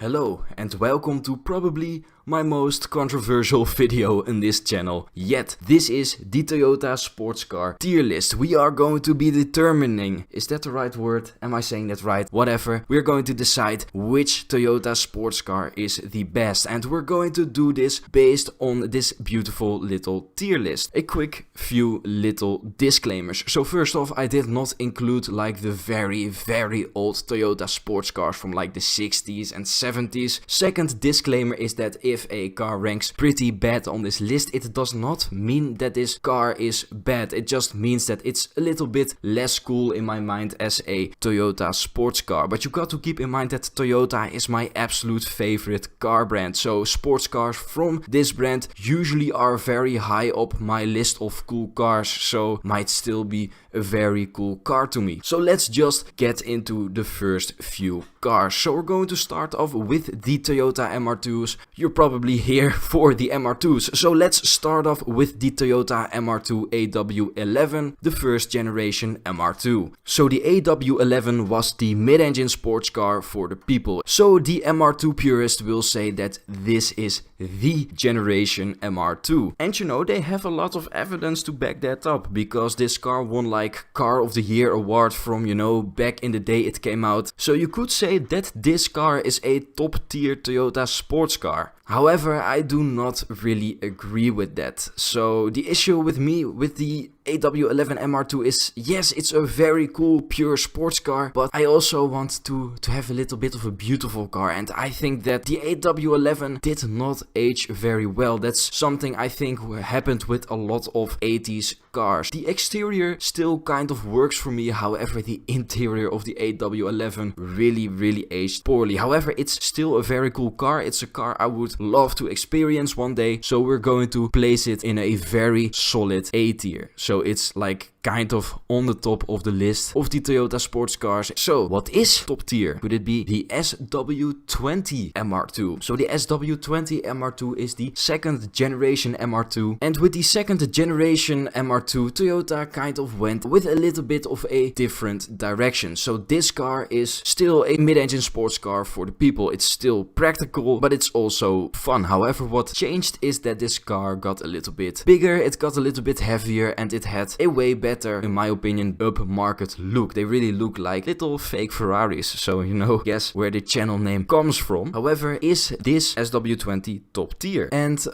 Hello and welcome to probably my most controversial video in this channel yet. This is the Toyota sports car tier list. We are going to be determining, is that the right word? Am I saying that right? Whatever. We're going to decide which Toyota sports car is the best, and we're going to do this based on this beautiful little tier list. A quick few little disclaimers. So first off, I did not include like the very old Toyota sports cars from like the 60s and 70s. Second disclaimer is that if a car ranks pretty bad on this list, it does not mean that this car is bad. It just means that it's a little bit less cool in my mind as a Toyota sports car. But you got to keep in mind that Toyota is my absolute favorite car brand. So sports cars from this brand usually are very high up my list of cool cars. So might still be a very cool car to me. So let's just get into the first few cars. So we're going to start off with the Toyota MR2s. You're probably here for the MR2s. So let's start off with the Toyota MR2 AW11, the first generation MR2. So the AW11 was the mid-engine sports car for the people. So the MR2 purist will say that this is the generation MR2. And you know, they have a lot of evidence to back that up, because this car won like Car of the Year award from, you know, back in the day it came out. So you could say that this car is a top tier Toyota sports car. However, I do not really agree with that. So the issue with me with the AW11 MR2 is, yes, it's a very cool pure sports car, but I also want to have a little bit of a beautiful car, and I think that the AW11 did not age very well. That's something I think happened with a lot of 80s cars. The exterior still kind of works for me, however the interior of the AW11 really aged poorly. However, it's still a very cool car. It's a car I would love to experience one day, so we're going to place it in a very solid A tier. So it's like kind of on the top of the list of the Toyota sports cars. So what is top tier? Could it be the SW20 MR2? So the SW20 MR2 is the second generation MR2, and with the second generation MR2, Toyota kind of went with a little bit of a different direction. So this car is still a mid-engine sports car for the people. It's still practical, but it's also fun. However, what changed is that this car got a little bit bigger, it got a little bit heavier, and it had a way better, in my opinion, upmarket look. They really look like little fake Ferraris, so you know, guess where the channel name comes from. However, is this SW20 top tier? And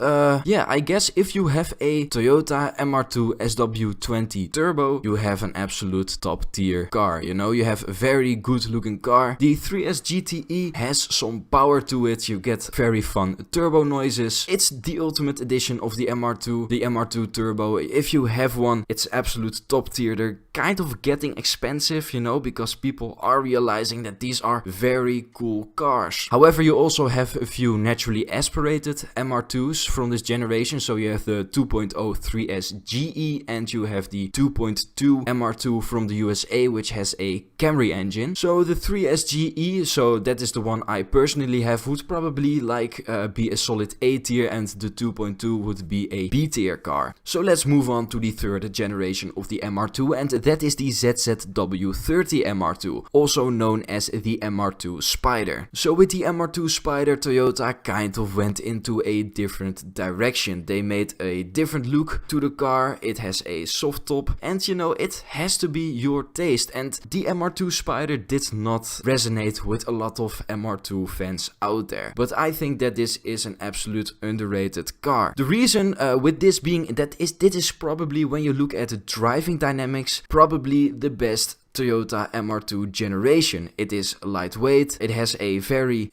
yeah, I guess if you have a Toyota MR2 SW20 Turbo, you have an absolute top tier car. You know, you have a very good looking car. The 3S GTE has some power to it. You get very fun turbo noises. It's the ultimate edition of the MR2, the MR2 Turbo. If you have one, it's absolute top tier. They're kind of getting expensive, you know, because people are realizing that these are very cool cars. However, you also have a few naturally aspirated MR2s from this generation. So you have the 2.0 3S GE, and you have the 2.2 MR2 from the USA, which has a Camry engine. So the 3S GE, so that is the one I personally have, would probably like be a solid A tier, and the 2.2 would be a B tier car. So let's move on to the third generation of the MR2, and that is the ZZW30 MR2, also known as the MR2 Spider. So with the MR2 Spider, Toyota kind of went into a different direction. They made a different look to the car. It has a soft top, and you know, it has to be your taste, and the MR2 Spider did not resonate with a lot of MR2 fans out there. But I think that this is an absolute underrated car. The reason with this being that is, this is probably, when you look at the driving dynamics, probably the best Toyota MR2 generation. It is lightweight, it has a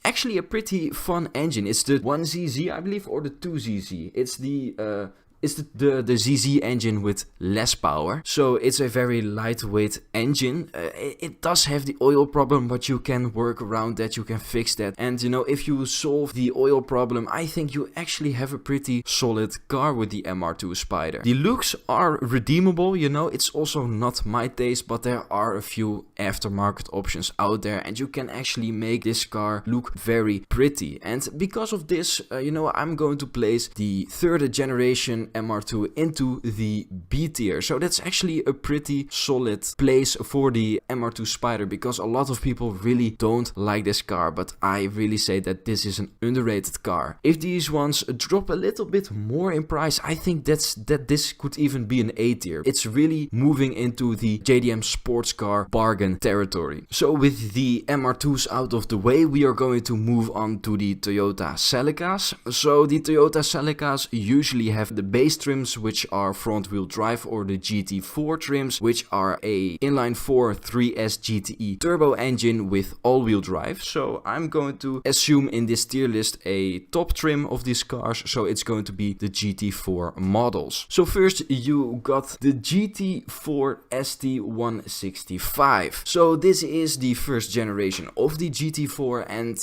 actually a pretty fun engine. It's the 1ZZ, I believe, or the 2ZZ. It's the ZZ engine with less power. So it's a very lightweight engine. It does have the oil problem, but you can work around that, you can fix that. And you know, if you solve the oil problem, I think you actually have a pretty solid car with the MR2 Spider. The looks are redeemable, you know, it's also not my taste, but there are a few aftermarket options out there, and you can actually make this car look very pretty. And because of this, you know, I'm going to place the third generation MR2 into the B tier. So that's actually a pretty solid place for the MR2 Spider, because a lot of people really don't like this car, but I really say that this is an underrated car. If these ones drop a little bit more in price, I think that this could even be an A tier. It's really moving into the JDM sports car bargain territory. So with the MR2s out of the way, we are going to move on to the Toyota Celicas. So the Toyota Celicas usually have the base trims, which are front wheel drive, or the GT4 trims, which are a inline 4 3S GTE turbo engine with all-wheel drive. So I'm going to assume in this tier list a top trim of these cars, so it's going to be the GT4 models. So first you got the GT4 ST165. So this is the first generation of the GT4, and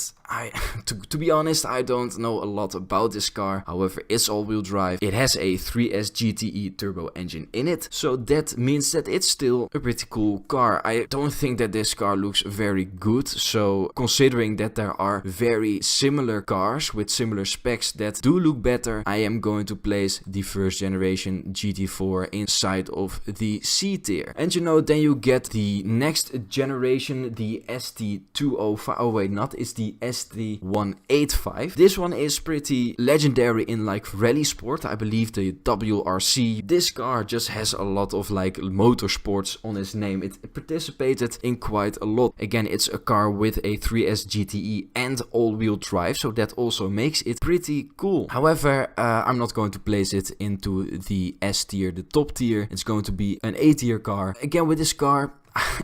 to be honest, I don't know a lot about this car. However, it's all-wheel drive. It has a 3S GTE turbo engine in it, so that means that it's still a pretty cool car. I don't think that this car looks very good, so considering that there are very similar cars with similar specs that do look better, I am going to place the first generation GT4 inside of the C tier. And you know, then you get the next generation, the ST205. Oh wait, not, it's the ST185. This one is pretty legendary in like rally sport, I believe the WRC. This car just has a lot of like motorsports on its name. It participated in quite a lot. Again, it's a car with a 3S GTE and all-wheel drive, so that also makes it pretty cool. However, I'm not going to place it into the S tier, the top tier. It's going to be an A tier car. Again, with this car,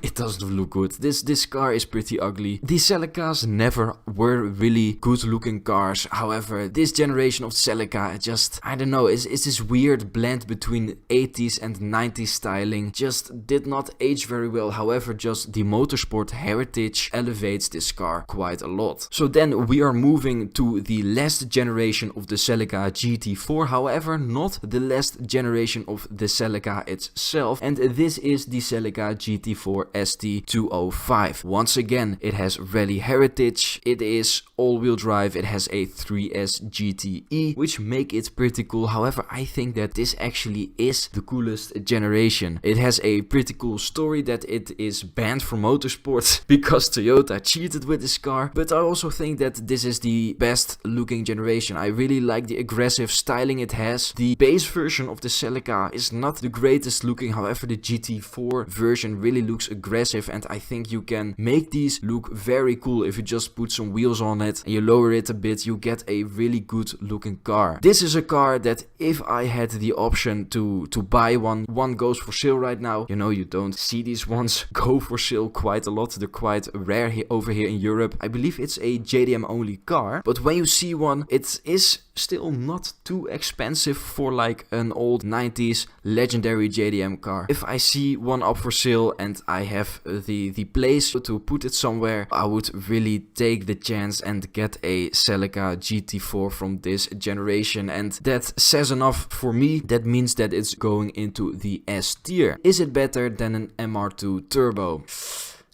it doesn't look good. This car is pretty ugly. The Celicas never were really good looking cars. However, this generation of Celica, just, I don't know, it's this weird blend between 80s and 90s styling. Just did not age very well. However, just the motorsport heritage elevates this car quite a lot. So then we are moving to the last generation of the Celica GT4. However, not the last generation of the Celica itself. And this is the Celica GT4 ST205. Once again, it has rally heritage, it is all-wheel drive, it has a 3S GTE, which make it pretty cool. However, I think that this actually is the coolest generation. It has a pretty cool story that it is banned from motorsports because Toyota cheated with this car, but I also think that this is the best looking generation. I really like the aggressive styling it has. The base version of the Celica is not the greatest looking, however the GT4 version really looks aggressive, and I think you can make these look very cool if you just put some wheels on it and you lower it a bit. You get a really good looking car. This is a car that if I had the option to buy one goes for sale right now. You know, you don't see these ones go for sale quite a lot. They're quite rare over here in Europe. I believe it's a JDM only car, but when you see one, it is still not too expensive for like an old 90s legendary JDM car. If I see one up for sale and I have the place to put it somewhere, I would really take the chance and get a Celica GT4 from this generation, and that says enough for me. That means that it's going into the S tier. Is it better than an MR2 Turbo?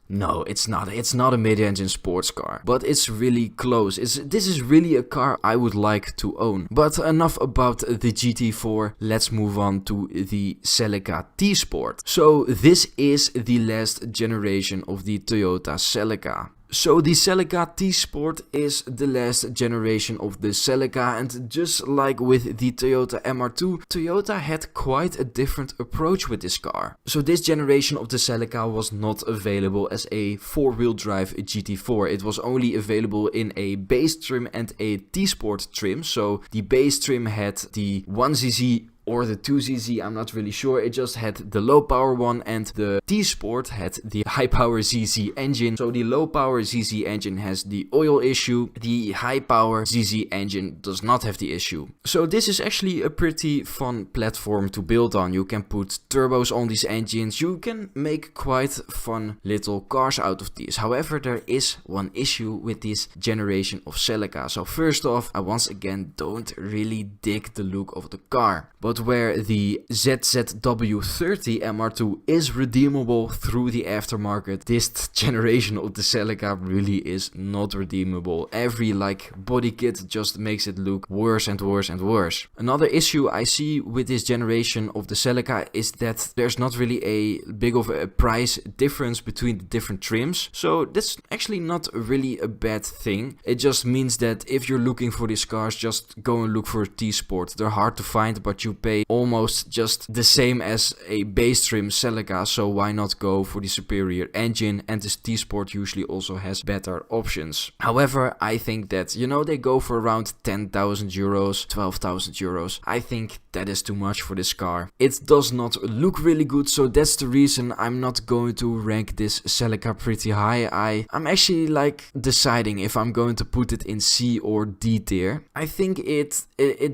No, it's not. It's not a mid-engine sports car, but it's really close. This is really a car I would like to own. But enough about the GT4. Let's move on to the Celica T-Sport. So this is the last generation of the Toyota Celica. So the Celica T-Sport is the last generation of the Celica, and just like with the Toyota MR2, Toyota had quite a different approach with this car. So this generation of the Celica was not available as a 4-wheel drive GT4. It was only available in a base trim and a T-Sport trim. So the base trim had the 1cc or the 2cc, I'm not really sure. It just had the low power one, and the T-Sport had the high power ZZ engine. So the low power ZZ engine has the oil issue, the high power ZZ engine does not have the issue. So this is actually a pretty fun platform to build on. You can put turbos on these engines, you can make quite fun little cars out of these. However, there is one issue with this generation of Celica. So first off, I once again don't really dig the look of the car. But out where the ZZW30 MR2 is redeemable through the aftermarket, this generation of the Celica really is not redeemable. Every body kit just makes it look worse and worse and worse. Another issue I see with this generation of the Celica is that there's not really a big of a price difference between the different trims. So that's actually not really a bad thing. It just means that if you're looking for these cars, just go and look for a T-Sport. They're hard to find, but you pay almost just the same as a base trim Celica, so why not go for the superior engine? And this T-Sport usually also has better options. However, I think that, they go for around 10,000 euros, 12,000 euros. I think that is too much for this car. It does not look really good, so that's the reason I'm not going to rank this Celica pretty high. I'm actually deciding if I'm going to put it in C or D tier. I think it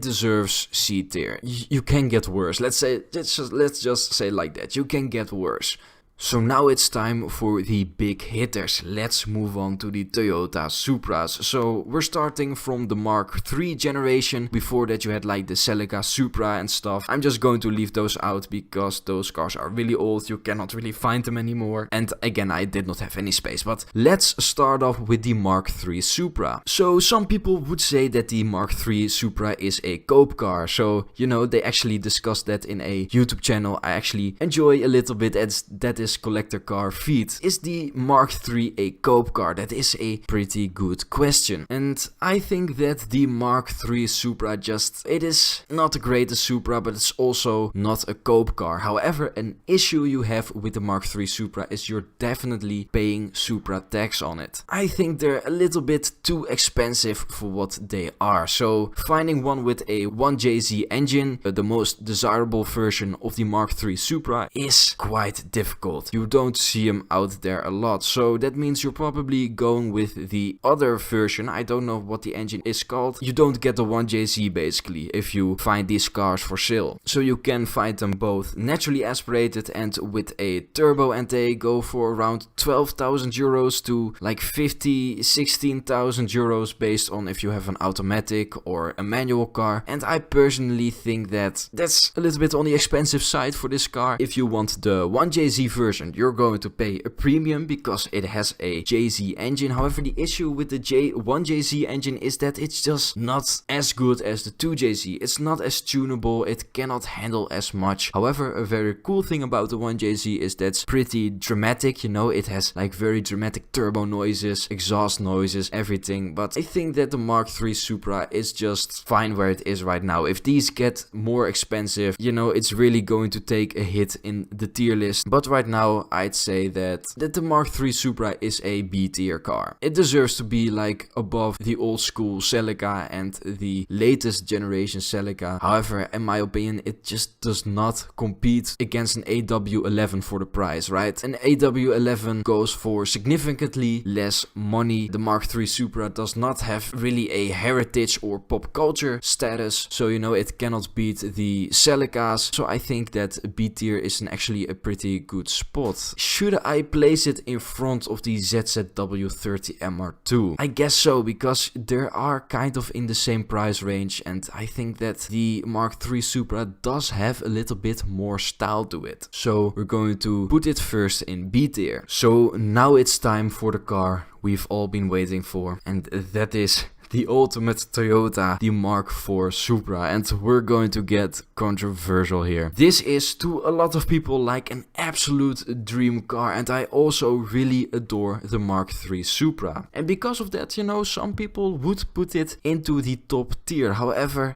deserves C tier. You can get worse. Let's just say like that. You can get worse. So now it's time for the big hitters. Let's move on to the Toyota Supras. So we're starting from the Mark III generation. Before that you had the Celica Supra and stuff. I'm just going to leave those out because those cars are really old. You cannot really find them anymore. And again, I did not have any space. But let's start off with the Mark III Supra. So some people would say that the Mark III Supra is a cope car. So, they actually discussed that in a YouTube channel I actually enjoy a little bit, as that is collector car feed. Is the Mark III a cope car? That is a pretty good question. And I think that the Mark III Supra it is not the greatest Supra, but it's also not a cope car. However, an issue you have with the Mark III Supra is you're definitely paying Supra tax on it. I think they're a little bit too expensive for what they are. So finding one with a 1JZ engine, the most desirable version of the Mark III Supra, is quite difficult. You don't see them out there a lot, so that means you're probably going with the other version. I don't know what the engine is called. You don't get the 1JZ basically if you find these cars for sale. So you can find them both naturally aspirated and with a turbo, and they go for around 12,000 euros to 16,000 euros based on if you have an automatic or a manual car. And I personally think that that's a little bit on the expensive side for this car. If you want the 1JZ version, you're going to pay a premium because it has a JZ engine. However, the issue with the 1JZ engine is that it's just not as good as the 2JZ. It's not as tunable, it cannot handle as much. However, a very cool thing about the 1JZ is that's pretty dramatic, it has very dramatic turbo noises, exhaust noises, everything. But I think that the Mark III Supra is just fine where it is right now. If these get more expensive, it's really going to take a hit in the tier list. But right now I'd say that the Mark III Supra is a B tier car. It deserves to be above the old school Celica and the latest generation Celica. However, in my opinion, it just does not compete against an AW11 for the price, right? An AW11 goes for significantly less money. The Mark III Supra does not have really a heritage or pop culture status, so it cannot beat the Celicas. So I think that B tier is actually a pretty good spot. Should I place it in front of the ZZW30 MR2? I guess so, because they are kind of in the same price range, and I think that the Mark III Supra does have a little bit more style to it. So we're going to put it first in B tier. So now it's time for the car we've all been waiting for, and that is the ultimate Toyota, the Mark IV Supra, and we're going to get controversial here. This is to a lot of people an absolute dream car, and I also really adore the Mark III Supra. And because of that, some people would put it into the top tier. However,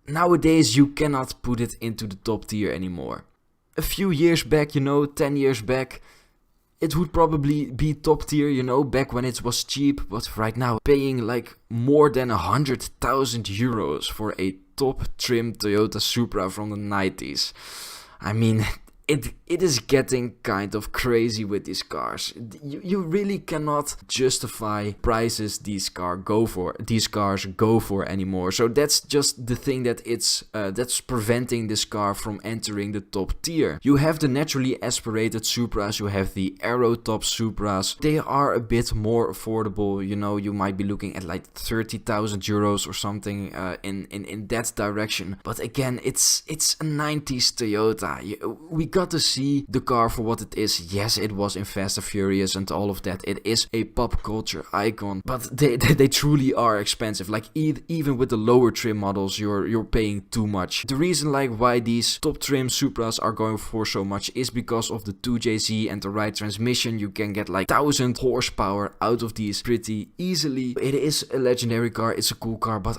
nowadays you cannot put it into the top tier anymore. A few years back, 10 years back, it would probably be top tier, back when it was cheap. But right now, paying more than 100,000 euros for a top trim Toyota Supra from the 90s. it is getting kind of crazy with these cars. You really cannot justify prices these cars go for anymore. So that's just the thing that's preventing this car from entering the top tier. You have the naturally aspirated Supras, you have the Aero Top Supras. They are a bit more affordable. You know, you might be looking at like 30,000 euros or something in that direction. But again, it's a 90s Toyota. We got to see the car for what it is. Yes, it was in Fast and Furious and all of that. It is a pop culture icon, but they truly are expensive. Like even with the lower trim models, you're paying too much. The reason like why these top trim Supras are going for so much is because of the 2JZ and the right transmission. You can get like 1000 horsepower out of these pretty easily. It is a legendary car, it's a cool car, but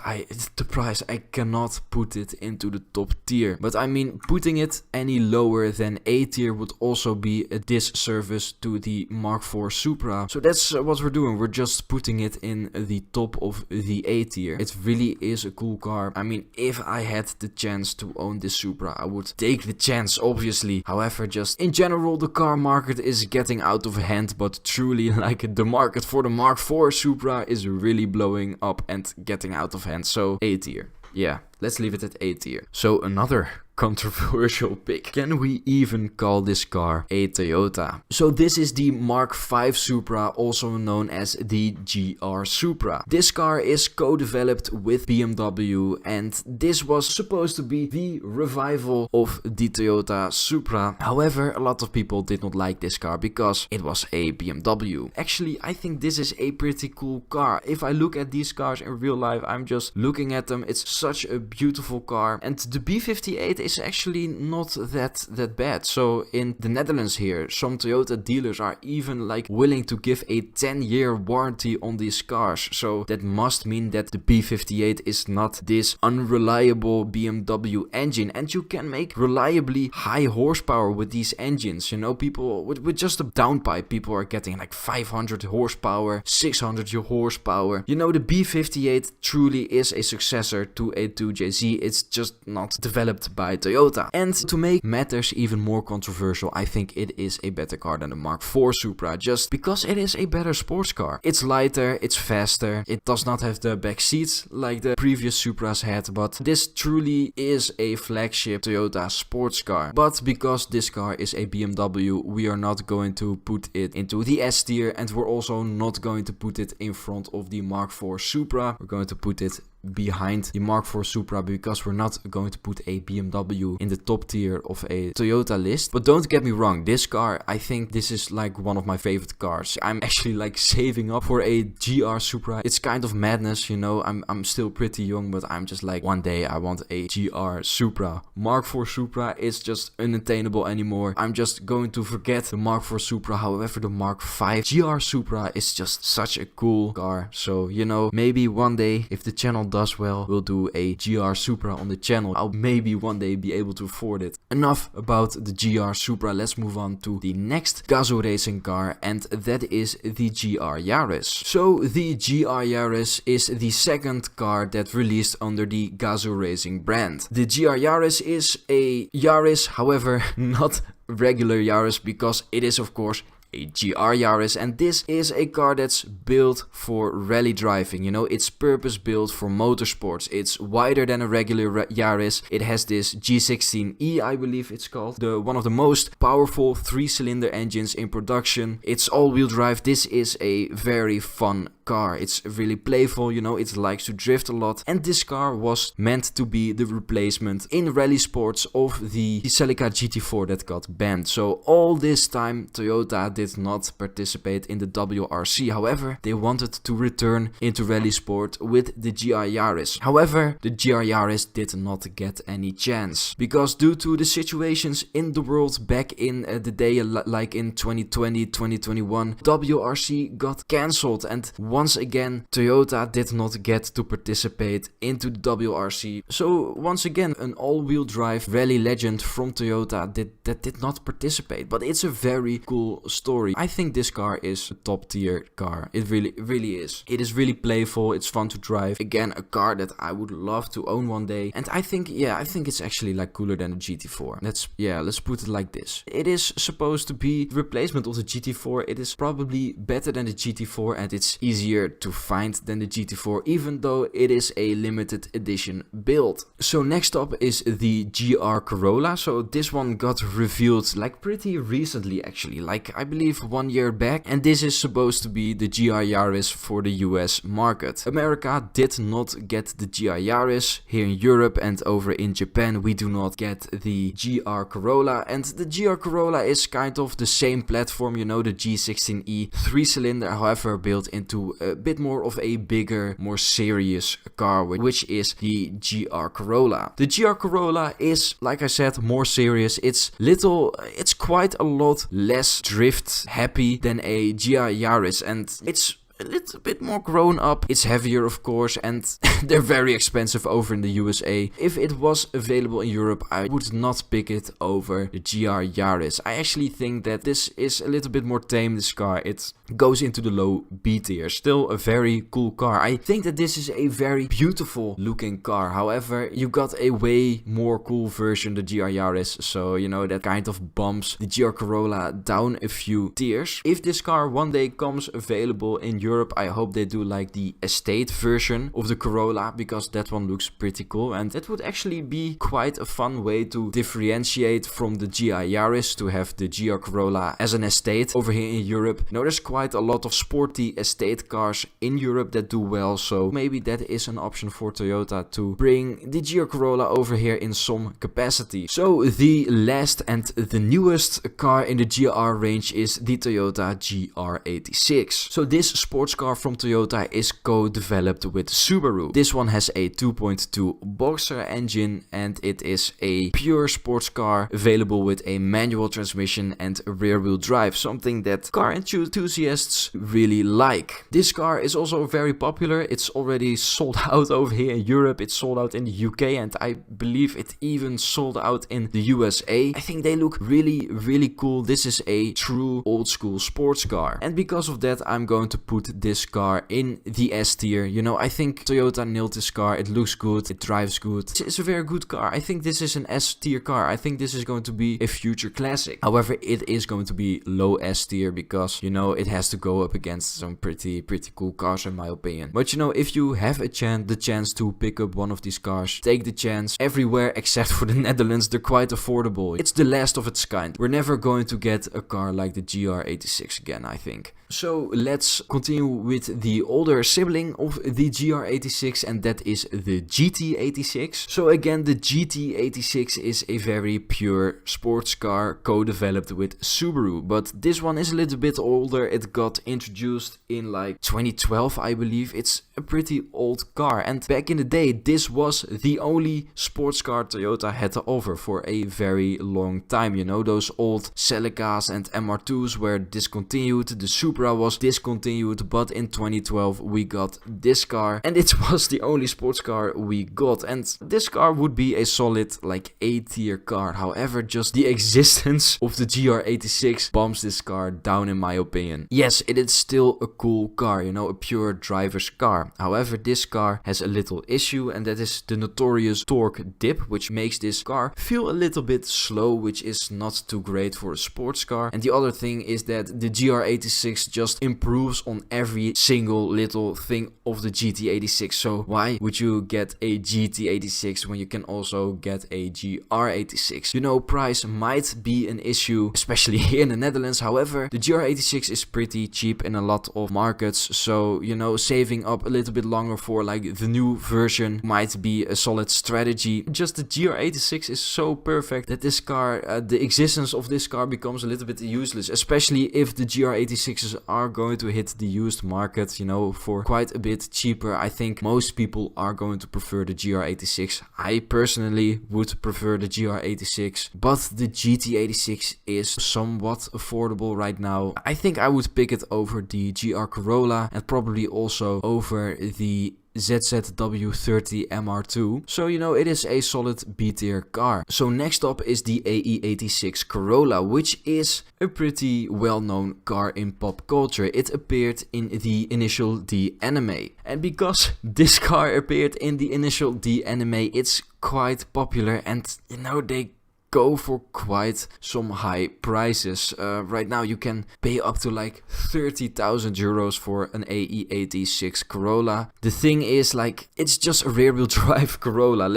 the price, I cannot put it into the top tier. But I mean, putting it any lower than A tier would also be a disservice to the Mark IV Supra. So that's what we're doing. We're just putting it in the top of the A tier. It really is a cool car. I mean, if I had the chance to own this Supra, I would take the chance, obviously. However, just in general, the car market is getting out of hand, but truly, like, the market for the Mark IV Supra is really blowing up and getting out of hand. So A tier. Yeah, let's leave it at A tier. So another controversial pick. Can we even call this car a Toyota? So this is the Mark V Supra, also known as the GR Supra. This car is co-developed with BMW, and this was supposed to be the revival of the Toyota Supra. However, a lot of people did not like this car because it was a BMW. Actually, I think this is a pretty cool car. If I look at these cars in real life, I'm just looking at them. It's such a beautiful car, and the B58 is actually not that bad. So in the Netherlands here, some Toyota dealers are even like willing to give a 10-year warranty on these cars. So that must mean that the B58 is not this unreliable BMW engine, and you can make reliably high horsepower with these engines. You know, people with just a downpipe, people are getting like 500 horsepower, 600 horsepower. You know, the B58 truly is a successor to a 2JZ. It's just not developed by Toyota. And to make matters even more controversial, I think it is a better car than the Mark IV Supra, just because it is a better sports car. It's lighter, it's faster, it does not have the back seats like the previous Supras had, but this truly is a flagship Toyota sports car. But because this car is a BMW, we are not going to put it into the S tier, and we're also not going to put it in front of the Mark IV Supra. We're going to put it behind the Mark IV Supra because we're not going to put a BMW in the top tier of a Toyota list. But don't get me wrong, this car, I think this is like one of my favorite cars. I'm actually like saving up for a GR Supra. It's kind of madness, you know. I'm still pretty young, but I'm just like, one day I want a GR Supra. Mark IV Supra is just unattainable anymore. I'm just going to forget the Mark IV Supra. However, the Mark V GR Supra is just such a cool car. So, you know, maybe one day, if the channel does well, we'll do a GR Supra on the channel. I'll maybe one day be able to afford it. Enough about the GR Supra. Let's move on to the next Gazoo racing car, and that is the GR Yaris. So the GR Yaris is the second car that released under the Gazoo Racing brand. The GR Yaris is a Yaris, however, not regular Yaris, because it is of course a GR Yaris, and this is a car that's built for rally driving. You know, it's purpose built for motorsports. It's wider than a regular Yaris. It has this G16E, I believe it's called, one of the most powerful 3-cylinder engines in production. It's all-wheel drive. This is a very fun car. It's really playful, you know, it likes to drift a lot, and this car was meant to be the replacement in rally sports of the Celica GT4 that got banned. So all this time Toyota did not participate in the WRC. However, they wanted to return into rally sport with the GR Yaris. However, the GR Yaris did not get any chance, because due to the situations in the world back in the day, like in 2020, 2021, WRC got cancelled, and once again, Toyota did not get to participate into the WRC. So once again, an all-wheel drive rally legend from Toyota that did not participate. But it's a very cool story. I think this car is a top tier car. It really is. It is really playful. It's fun to drive. Again, a car that I would love to own one day. And I think it's actually like cooler than the GT4. Let's put it like this. It is supposed to be the replacement of the GT4. It is probably better than the GT4 and it's easier to find than the GT4, even though it is a limited edition build. So next up is the GR Corolla. So this one got revealed like pretty recently actually, like I believe 1 year back, and this is supposed to be the GR Yaris for the US market. America did not get the GR Yaris. Here in Europe and over in Japan we do not get the GR Corolla, and the GR Corolla is kind of the same platform, you know, the G16E 3-cylinder, however built into a bit more of a bigger, more serious car, which is the GR Corolla. The GR Corolla is, like I said, more serious. It's quite a lot less drift happy than a GR Yaris, and it's a little bit more grown up. It's heavier, of course, and they're very expensive over in the USA. If it was available in Europe, I would not pick it over the GR Yaris. I actually think that this is a little bit more tame, this car. It goes into the low B tier. Still a very cool car. I think that this is a very beautiful looking car. However, you got a way more cool version, the GR Yaris. So, you know, that kind of bumps the GR Corolla down a few tiers. If this car one day comes available in Europe, I hope they do like the estate version of the Corolla, because that one looks pretty cool, and that would actually be quite a fun way to differentiate from the GR Yaris, to have the GR Corolla as an estate over here in Europe. You know, there's quite a lot of sporty estate cars in Europe that do well, so maybe that is an option for Toyota to bring the GR Corolla over here in some capacity. So the last and the newest car in the GR range is the Toyota GR86. So this sports car from Toyota is co-developed with Subaru. This one has a 2.2 Boxer engine and it is a pure sports car available with a manual transmission and rear wheel drive, something that car enthusiasts really like. This car is also very popular. It's already sold out over here in Europe. It's sold out in the UK and I believe it even sold out in the USA. I think they look really cool. This is a true old school sports car, and because of that I'm going to put this car in the S tier. You know, I think Toyota nailed this car. It looks good, it drives good. It's a very good car. I think this is an S tier car. I think this is going to be a future classic. However, it is going to be low S tier because, you know, it has to go up against some pretty cool cars in my opinion. But you know, if you have the chance to pick up one of these cars, take the chance. Everywhere except for the Netherlands, they're quite affordable. It's the last of its kind. We're never going to get a car like the GR86 again, I think. So let's continue with the older sibling of the GR86, and that is the GT86. So again, the GT86 is a very pure sports car co-developed with Subaru, but this one is a little bit older. It got introduced in like 2012, I believe. It's a pretty old car, and back in the day this was the only sports car Toyota had to offer for a very long time. You know, those old Celicas and MR2s were discontinued, the Supra was discontinued, but in 2012 we got this car and it was the only sports car we got, and this car would be a solid like A tier car. However, just the existence of the GR86 bumps this car down in my opinion. Yes, it is still a cool car, you know, a pure driver's car. However, this car has a little issue, and that is the notorious torque dip, which makes this car feel a little bit slow, which is not too great for a sports car. And the other thing is that the GR86 just improves on every single little thing of the GT86. So why would you get a GT86 when you can also get a GR86? You know, price might be an issue, especially here in the Netherlands. However, the GR86 is pretty cheap in a lot of markets, so you know, saving up a little bit longer for like the new version might be a solid strategy. Just the GR86 is so perfect that this car, the existence of this car becomes a little bit useless, especially if the GR86s are going to hit the used market, you know, for quite a bit cheaper. I think most people are going to prefer the GR86. I personally would prefer the GR86, but the GT86 is somewhat affordable right now. I think I would pick it over the GR Corolla and probably also over the ZZW30 MR2. So, you know, it is a solid B tier car. So next up is the AE86 Corolla, which is a pretty well-known car in pop culture. It appeared in the Initial D anime. And because this car appeared in the Initial D anime, it's quite popular, and you know, they go for quite some high prices. Right now you can pay up to like 30,000 euros for an AE86 Corolla. The thing is, like, it's just a rear wheel drive Corolla.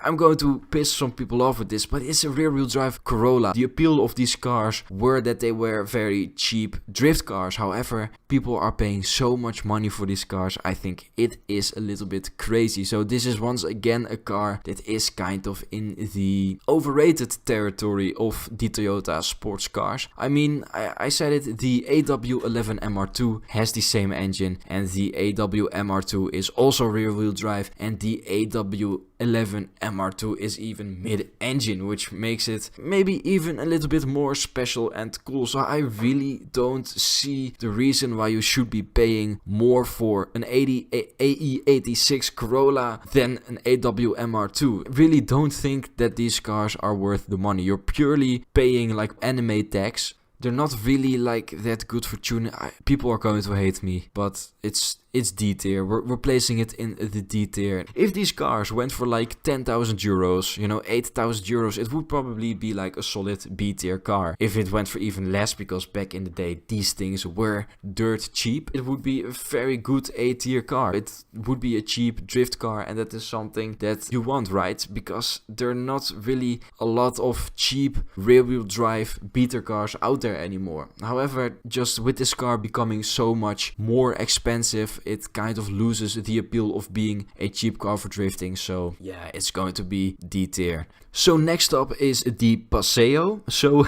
I'm going to piss some people off with this, but it's a rear wheel drive Corolla. The appeal of these cars were that they were very cheap drift cars. However, people are paying so much money for these cars. I think it is a little bit crazy. So this is once again a car that is kind of in the overrated territory of the Toyota sports cars. I mean, I said it, the AW11 MR2 has the same engine, and the AW MR2 is also rear wheel drive, and the AW11 MR2 is even mid-engine, which makes it maybe even a little bit more special and cool. So I really don't see the reason why you should be paying more for an AE86 Corolla than an AW MR2. Really don't think that these cars are worth the money. You're purely paying like anime tax. They're not really like that good for tuning. People are going to hate me, but it's D tier. We're placing it in the D tier. If these cars went for like 10,000 euros, you know, 8,000 euros, it would probably be like a solid B tier car. If it went for even less, because back in the day these things were dirt cheap, it would be a very good A tier car. It would be a cheap drift car, and that is something that you want, right? Because there are not really a lot of cheap rear wheel drive B tier cars out there anymore. However, just with this car becoming so much more expensive, it kind of loses the appeal of being a cheap car for drifting. So yeah, it's going to be D tier. So next up is the Paseo. So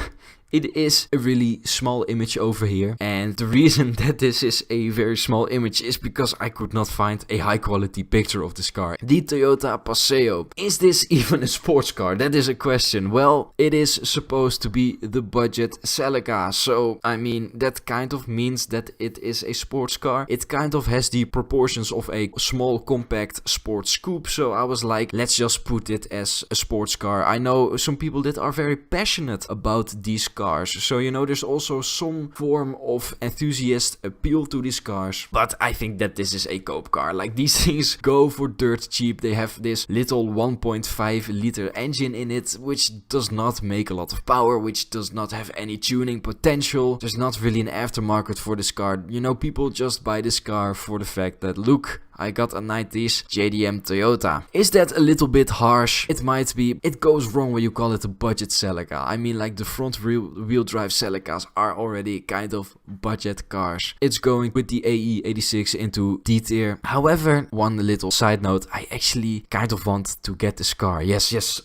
it is a really small image over here, and the reason that this is a very small image is because I could not find a high quality picture of this car. The Toyota Paseo. Is this even a sports car? That is a question. Well, it is supposed to be the budget Celica, so I mean that kind of means that it is a sports car. It kind of has the proportions of a small compact sports coupe, so I was like, let's just put it as a sports car. I know some people that are very passionate about these cars. So, you know, there's also some form of enthusiast appeal to these cars. But I think that this is a cope car. Like, these things go for dirt cheap. They have this little 1.5 liter engine in it, which does not make a lot of power, which does not have any tuning potential. There's not really an aftermarket for this car. You know, people just buy this car for the fact that, look, I got a 90s JDM Toyota. Is that a little bit harsh? It might be. It goes wrong when you call it a budget Celica. I mean, like, the front wheel drive Celicas are already kind of budget cars. It's going with the AE86 into D tier. However, one little side note, I actually kind of want to get this car. Yes.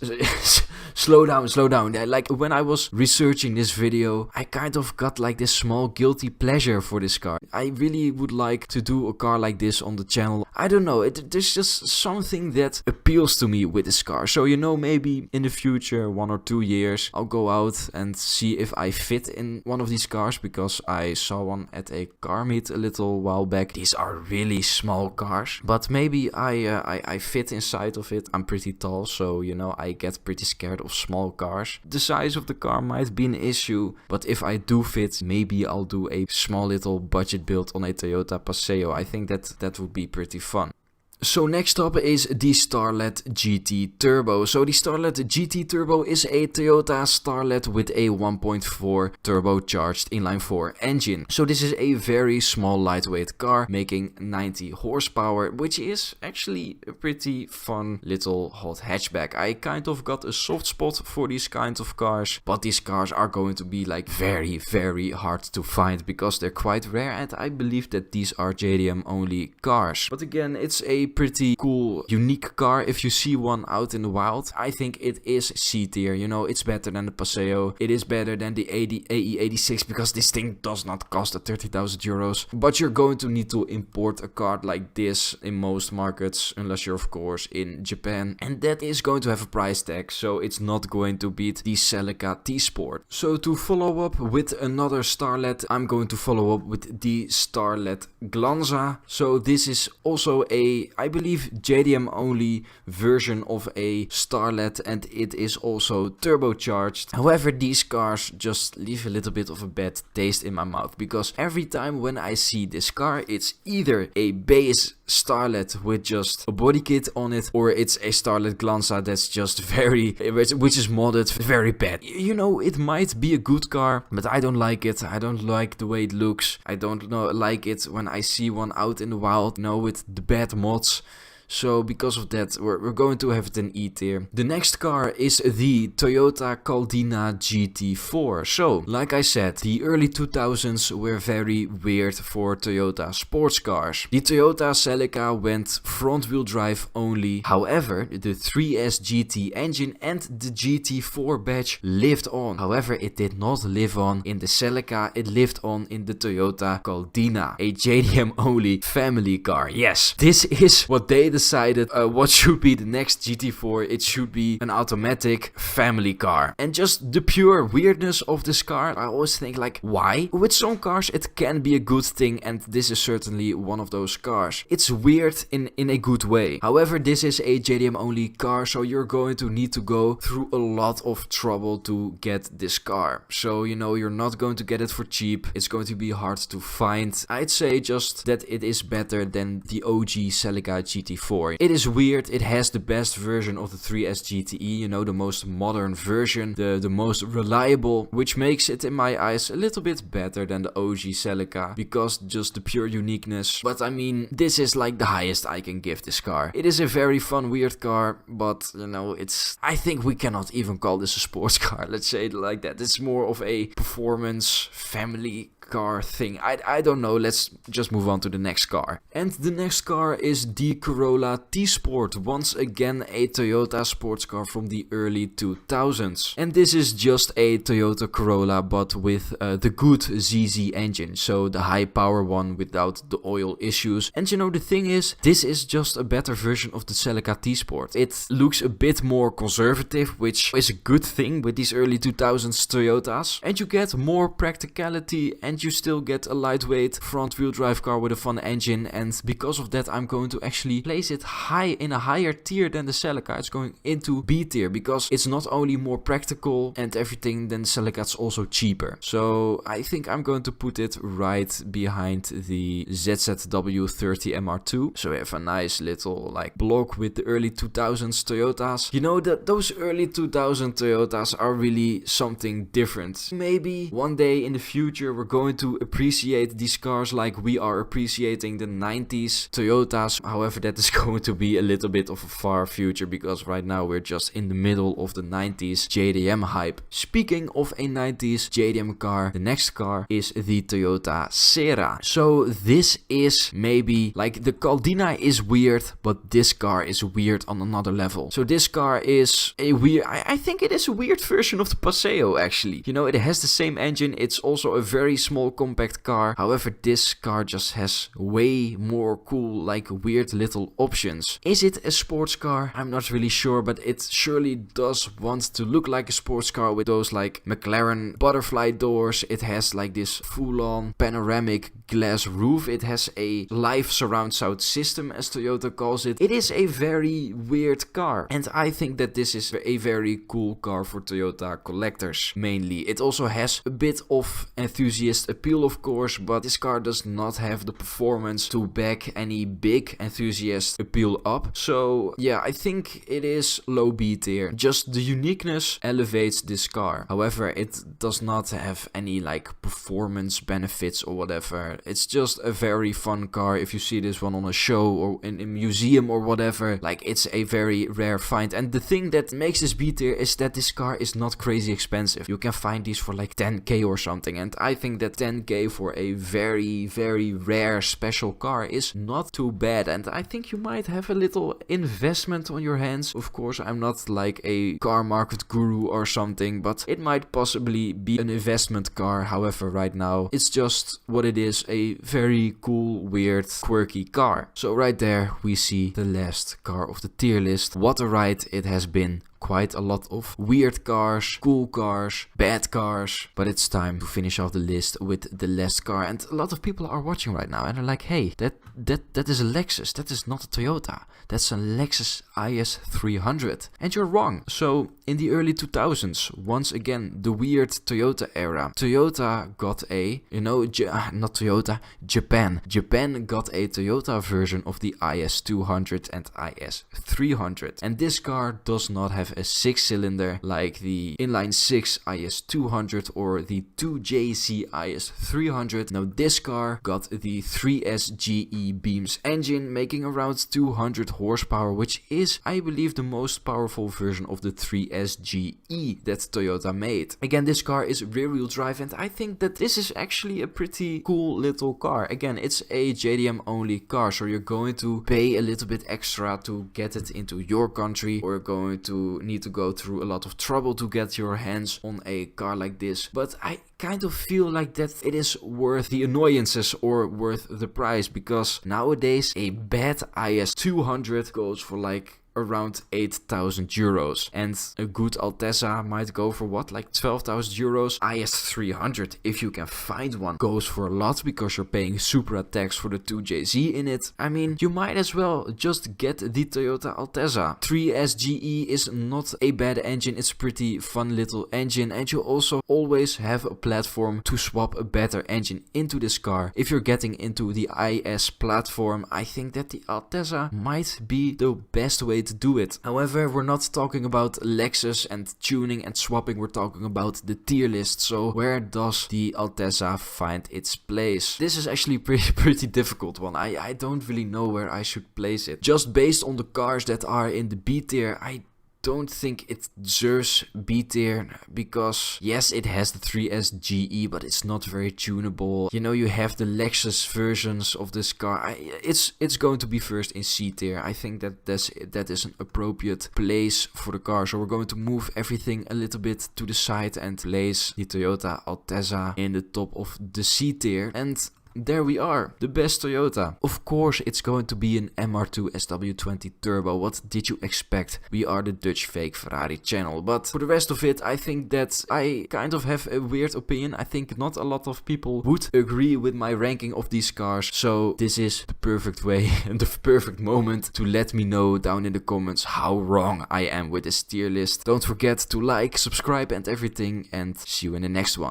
Slow down. Like, when I was researching this video, I kind of got like this small guilty pleasure for this car. I really would like to do a car like this on the channel. I don't know, there's just something that appeals to me with this car. So, you know, maybe in the future, 1 or 2 years, I'll go out and see if I fit in one of these cars, because I saw one at a car meet a little while back. These are really small cars, but maybe I fit inside of it. I'm pretty tall, so, you know, I get pretty scared of small cars. The size of the car might be an issue, but if I do fit, maybe I'll do a small little budget build on a Toyota Paseo. I think that would be pretty fun. So next up is the Starlet GT Turbo. So the Starlet GT Turbo is a Toyota Starlet with a 1.4 turbocharged inline-4 engine. So this is a very small lightweight car making 90 horsepower, which is actually a pretty fun little hot hatchback. I kind of got a soft spot for these kinds of cars, but these cars are going to be like very, very hard to find because they're quite rare, and I believe that these are JDM only cars. But again, it's a a pretty cool, unique car if you see one out in the wild. I think it is C tier, you know, it's better than the Paseo. It is better than the AE86 because this thing does not cost 30,000 euros. But you're going to need to import a car like this in most markets, unless you're of course in Japan. And that is going to have a price tag, so it's not going to beat the Celica T-Sport. So to follow up with another Starlet, I'm going to follow up with the Starlet Glanza. So this is also a, I believe, JDM only version of a Starlet, and it is also turbocharged. However, these cars just leave a little bit of a bad taste in my mouth, because every time when I see this car, it's either a base Starlet with just a body kit on it, or it's a Starlet Glanza that's just which is modded very bad. You know, it might be a good car, but I don't like it. I don't like the way it looks. I don't like it when I see one out in the wild, you know, with the bad mods. So because of that, we're going to have it in E tier. The next car is the Toyota Caldina GT4. So, like I said, the early 2000s were very weird for Toyota sports cars. The Toyota Celica went front wheel drive only. However, the 3S GT engine and the GT4 badge lived on. However, it did not live on in the Celica, it lived on in the Toyota Caldina, a JDM only family car. Yes, this is what they decided what should be the next GT4. It should be an automatic family car. And just the pure weirdness of this car, I always think like, why? With some cars it can be a good thing, and this is certainly one of those cars. It's weird in a good way. However, this is a JDM only car, so you're going to need to go through a lot of trouble to get this car. So, you know, you're not going to get it for cheap. It's going to be hard to find. I'd say just that it is better than the OG Celica GT4. It is weird, it has the best version of the 3S GTE, you know, the most modern version, the most reliable, which makes it in my eyes a little bit better than the OG Celica, because just the pure uniqueness. But I mean, this is like the highest I can give this car. It is a very fun, weird car, but you know, I think we cannot even call this a sports car, let's say it like that. It's more of a performance family car thing. I don't know. Let's just move on to the next car. And the next car is the Corolla T-Sport. Once again, a Toyota sports car from the early 2000s. And this is just a Toyota Corolla, but with the good ZZ engine. So the high power one without the oil issues. And you know, the thing is, this is just a better version of the Celica T-Sport. It looks a bit more conservative, which is a good thing with these early 2000s Toyotas. And you get more practicality, and you still get a lightweight front wheel drive car with a fun engine. And because of that, I'm going to actually place it high in a higher tier than the Celica. It's going into B tier, because it's not only more practical and everything than the Celica, it's also cheaper. So I think I'm going to put it right behind the ZZW30 MR2. So we have a nice little like block with the early 2000s Toyotas. You know, that those early 2000 Toyotas are really something different. Maybe one day in the future we're going to appreciate these cars like we are appreciating the 90s Toyotas. However, that is going to be a little bit of a far future, because right now we're just in the middle of the 90s JDM hype. Speaking of a 90s JDM car, the next car is the Toyota Sera. So this is maybe like the Caldina is weird, but this car is weird on another level. So this car is a weird, I think it is a weird version of the Paseo actually. You know, it has the same engine, it's also a very small compact car. However, this car just has way more cool, like weird little options. Is it a sports car? I'm not really sure, but it surely does want to look like a sports car with those like McLaren butterfly doors. It has like this full-on panoramic glass roof. It has a live surround sound system, as Toyota calls it. It is a very weird car, and I think that this is a very cool car for Toyota collectors mainly. It also has a bit of enthusiast appeal, of course, but this car does not have the performance to back any big enthusiast appeal up. So yeah, I think it is low B tier. Just the uniqueness elevates this car. However, it does not have any like performance benefits or whatever. It's just a very fun car. If you see this one on a show or in a museum or whatever, like it's a very rare find. And the thing that makes this B tier is that this car is not crazy expensive. You can find these for like 10k or something, and I think that 10k for a very rare special car is not too bad, and I think you might have a little investment on your hands. Of course, I'm not like a car market guru or something, but it might possibly be an investment car. However, right now, it's just what it is, a very cool, weird, quirky car. So right there, we see the last car of the tier list. What a ride it has been. Quite a lot of weird cars, cool cars, bad cars, but it's time to finish off the list with the last car. And a lot of people are watching right now and are like, hey, that is a Lexus, that is not a Toyota, that's a Lexus IS300. And you're wrong. So in the early 2000s, once again, the weird Toyota era, Toyota got a, not Toyota, Japan got a Toyota version of the IS200 and IS300. And this car does not have a 6-cylinder like the inline 6 IS200 or the 2JZ IS300. Now this car got the 3SGE Beams engine, making around 200 horsepower, which is, I believe, the most powerful version of the 3SGE that Toyota made. Again, this car is rear-wheel drive, and I think that this is actually a pretty cool little car. Again, it's a JDM only car, so you're going to pay a little bit extra to get it into your country, or you're going to need to go through a lot of trouble to get your hands on a car like this. But I kind of feel like that it is worth the annoyances or worth the price, because nowadays a bad IS200 goes for like around 8,000 euros, and a good Altezza might go for what, like 12,000 euros. IS300, if you can find one, goes for a lot because you're paying Supra tax for the 2JZ in it. I mean, you might as well just get the Toyota Altezza. 3SGE is not a bad engine, it's a pretty fun little engine, and you also always have a platform to swap a better engine into this car. If you're getting into the IS platform, I think that the Altezza might be the best way to do it. However, we're not talking about Lexus and tuning and swapping, we're talking about the tier list. So where does the Altezza find its place? This is actually pretty difficult one. I don't really know where I should place it. Just based on the cars that are in the B tier, I don't think it deserves B tier, because yes, it has the 3SGE, but it's not very tunable. You know, you have the Lexus versions of this car. It's going to be first in C tier. I think that is an appropriate place for the car. So we're going to move everything a little bit to the side and place the Toyota Altezza in the top of the C tier. And there we are, the best Toyota. Of course, it's going to be an MR2 SW20 Turbo. What did you expect? We are the Dutch fake Ferrari channel. But for the rest of it, I think that I kind of have a weird opinion. I think not a lot of people would agree with my ranking of these cars. So this is the perfect way and the perfect moment to let me know down in the comments how wrong I am with this tier list. Don't forget to like, subscribe and everything, and see you in the next one.